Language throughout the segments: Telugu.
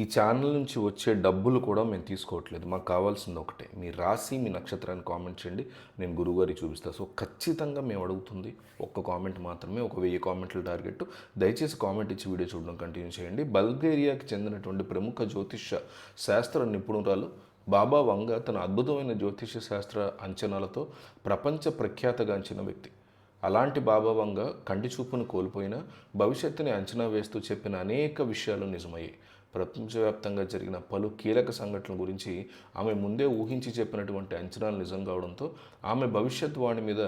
ఈ ఛానల్ నుంచి వచ్చే డబ్బులు కూడా మేము తీసుకోవట్లేదు. మాకు కావాల్సింది ఒకటే. మీ రాశి, మీ నక్షత్రాన్ని కామెంట్ చేయండి. నేను గురువుగారికి చూపిస్తాను. సో ఖచ్చితంగా మేము అడుగుతుంది ఒక్క కామెంట్ మాత్రమే. ఒక 1000 కామెంట్ల టార్గెట్. దయచేసి కామెంట్ ఇచ్చి వీడియో చూడడం కంటిన్యూ చేయండి. బల్గేరియాకి చెందినటువంటి ప్రముఖ జ్యోతిష శాస్త్ర నిపుణురాలు బాబా వంగ తన అద్భుతమైన జ్యోతిష శాస్త్ర అంచనాలతో ప్రపంచ ప్రఖ్యాతగాంచిన వ్యక్తి. అలాంటి బాబా వంగ కంటి చూపును కోల్పోయినా భవిష్యత్తుని అంచనా వేస్తూ చెప్పిన అనేక విషయాలు నిజమయ్యాయి. ప్రపంచవ్యాప్తంగా జరిగిన పలు కీలక సంఘటనల గురించి ఆమె ముందే ఊహించి చెప్పినటువంటి అంచనాలు నిజం కావడంతో ఆమె భవిష్యత్ వాణి మీద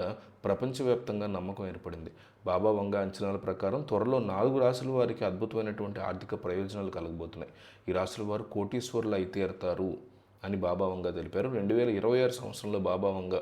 ప్రపంచవ్యాప్తంగా నమ్మకం ఏర్పడింది. బాబా వంగ అంచనాల ప్రకారం త్వరలో 4 రాశుల వారికి అద్భుతమైనటువంటి ఆర్థిక ప్రయోజనాలు కలగబోతున్నాయి. ఈ రాశుల వారు కోటీశ్వరులు అయితే తీరతారు అని బాబా వంగ తెలిపారు. 2026 సంవత్సరంలో బాబా వంగ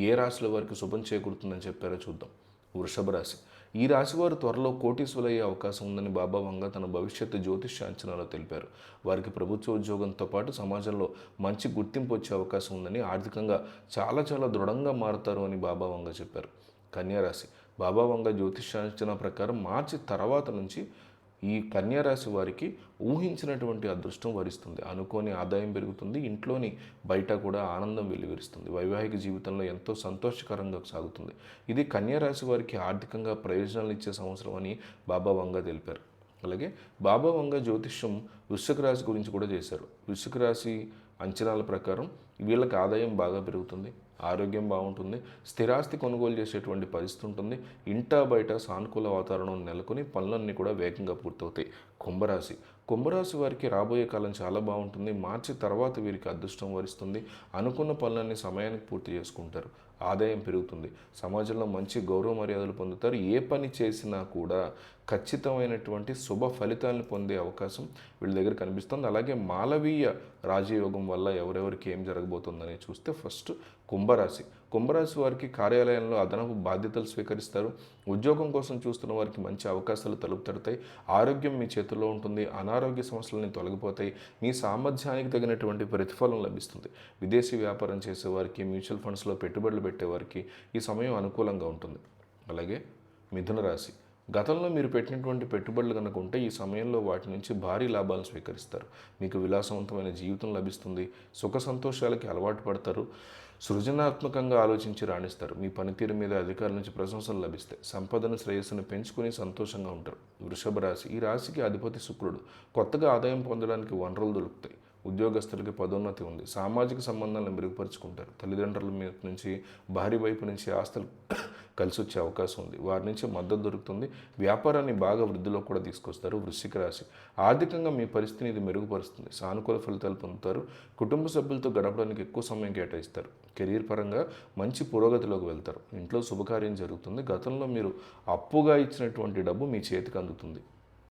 ఏ రాశుల వారికి శుభం చేకూరుతుందని చెప్పారో చూద్దాం. వృషభ రాశి. ఈ రాశి వారు త్వరలో కోటీశ్వరులయ్యే అవకాశం ఉందని బాబా వంగ తన భవిష్యత్తు జ్యోతిష్య అంచనాలో తెలిపారు. వారికి ప్రభుత్వ ఉద్యోగంతో పాటు సమాజంలో మంచి గుర్తింపు వచ్చే అవకాశం ఉందని, ఆర్థికంగా చాలా దృఢంగా మారుతారు అని బాబా వంగ చెప్పారు. కన్యా రాశి. బాబా వంగ జ్యోతిష్య అంచనా ప్రకారం మార్చి తర్వాత నుంచి ఈ కన్యా రాశి వారికి ఊహించినటువంటి అదృష్టం వరిస్తుంది. అనుకోని ఆదాయం పెరుగుతుంది. ఇంట్లోని బయట కూడా ఆనందం వెల్లివిరుస్తుంది. వైవాహిక జీవితంలో ఎంతో సంతోషకరంగా సాగుతుంది. ఇది కన్యా రాశి వారికి ఆర్థికంగా ప్రయోజనాలు ఇచ్చే సంవత్సరం అని బాబా వంగ తెలిపారు. అలాగే బాబా వంగ జ్యోతిష్యం వృశ్చిక రాశి గురించి కూడా చేశారు. వృశ్చిక రాశి అంచనాల ప్రకారం వీళ్ళకి ఆదాయం బాగా పెరుగుతుంది, ఆరోగ్యం బాగుంటుంది, స్థిరాస్తి కొనుగోలు చేసేటువంటి పరిస్థితి ఉంటుంది, ఇంటా బయట సానుకూల వాతావరణం నెలకొని పనులన్నీ కూడా వేగంగా పూర్తవుతాయి. కుంభరాశి. కుంభరాశి వారికి రాబోయే కాలం చాలా బాగుంటుంది. మార్చి తర్వాత వీరికి అదృష్టం వరిస్తుంది. అనుకున్న పనులన్నీ సమయానికి పూర్తి చేసుకుంటారు. ఆదాయం పెరుగుతుంది. సమాజంలో మంచి గౌరవ మర్యాదలు పొందుతారు. ఏ పని చేసినా కూడా ఖచ్చితమైనటువంటి శుభ ఫలితాలను పొందే అవకాశం వీళ్ళ దగ్గర కనిపిస్తుంది. అలాగే మాలవీయ రాజయోగం వల్ల ఎవరెవరికి ఏం జరగబోతుందని చూస్తే ఫస్ట్ కుంభరాశి. కుంభరాశి వారికి కార్యాలయంలో అదనపు బాధ్యతలు స్వీకరిస్తారు. ఉద్యోగం కోసం చూస్తున్న వారికి మంచి అవకాశాలు తలుపు తడతాయి. ఆరోగ్యం మీ చేతుల్లో ఉంటుంది. అనారోగ్య సమస్యలని తొలగిపోతాయి. మీ సామర్థ్యానికి తగినటువంటి ప్రతిఫలం లభిస్తుంది. విదేశీ వ్యాపారం చేసేవారికి, మ్యూచువల్ ఫండ్స్లో పెట్టుబడులు పెట్టేవారికి ఈ సమయం అనుకూలంగా ఉంటుంది. అలాగే మిథున రాశి. గతంలో మీరు పెట్టినటువంటి పెట్టుబడులు కనుక ఉంటే ఈ సమయంలో వాటి నుంచి భారీ లాభాలను స్వీకరిస్తారు. మీకు విలాసవంతమైన జీవితం లభిస్తుంది. సుఖ సంతోషాలకి అలవాటు పడతారు. సృజనాత్మకంగా ఆలోచించి రాణిస్తారు. మీ పనితీరు మీద అధికారుల నుంచి ప్రశంసలు లభిస్తాయి. సంపదను, శ్రేయస్సును పెంచుకుని సంతోషంగా ఉంటారు. వృషభ రాశి. ఈ రాశికి అధిపతి శుక్రుడు. కొత్తగా ఆదాయం పొందడానికి వనరులు దొరుకుతాయి. ఉద్యోగస్తులకి పదోన్నతి ఉంది. సామాజిక సంబంధాలను మెరుగుపరుచుకుంటారు. తల్లిదండ్రుల మీద నుంచి, భార్య వైపు నుంచి ఆస్తులు కలిసి వచ్చే అవకాశం ఉంది. వారి నుంచి మద్దతు దొరుకుతుంది. వ్యాపారాన్ని బాగా వృద్ధిలో కూడా తీసుకొస్తారు. వృశ్చిక రాశి. ఆర్థికంగా మీ పరిస్థితిని ఇది మెరుగుపరుస్తుంది. సానుకూల ఫలితాలు పొందుతారు. కుటుంబ సభ్యులతో గడపడానికి ఎక్కువ సమయం కేటాయిస్తారు. కెరీర్ పరంగా మంచి పురోగతిలోకి వెళ్తారు. ఇంట్లో శుభకార్యం జరుగుతుంది. గతంలో మీరు అప్పుగా ఇచ్చినటువంటి డబ్బు మీ చేతికి అందుతుంది.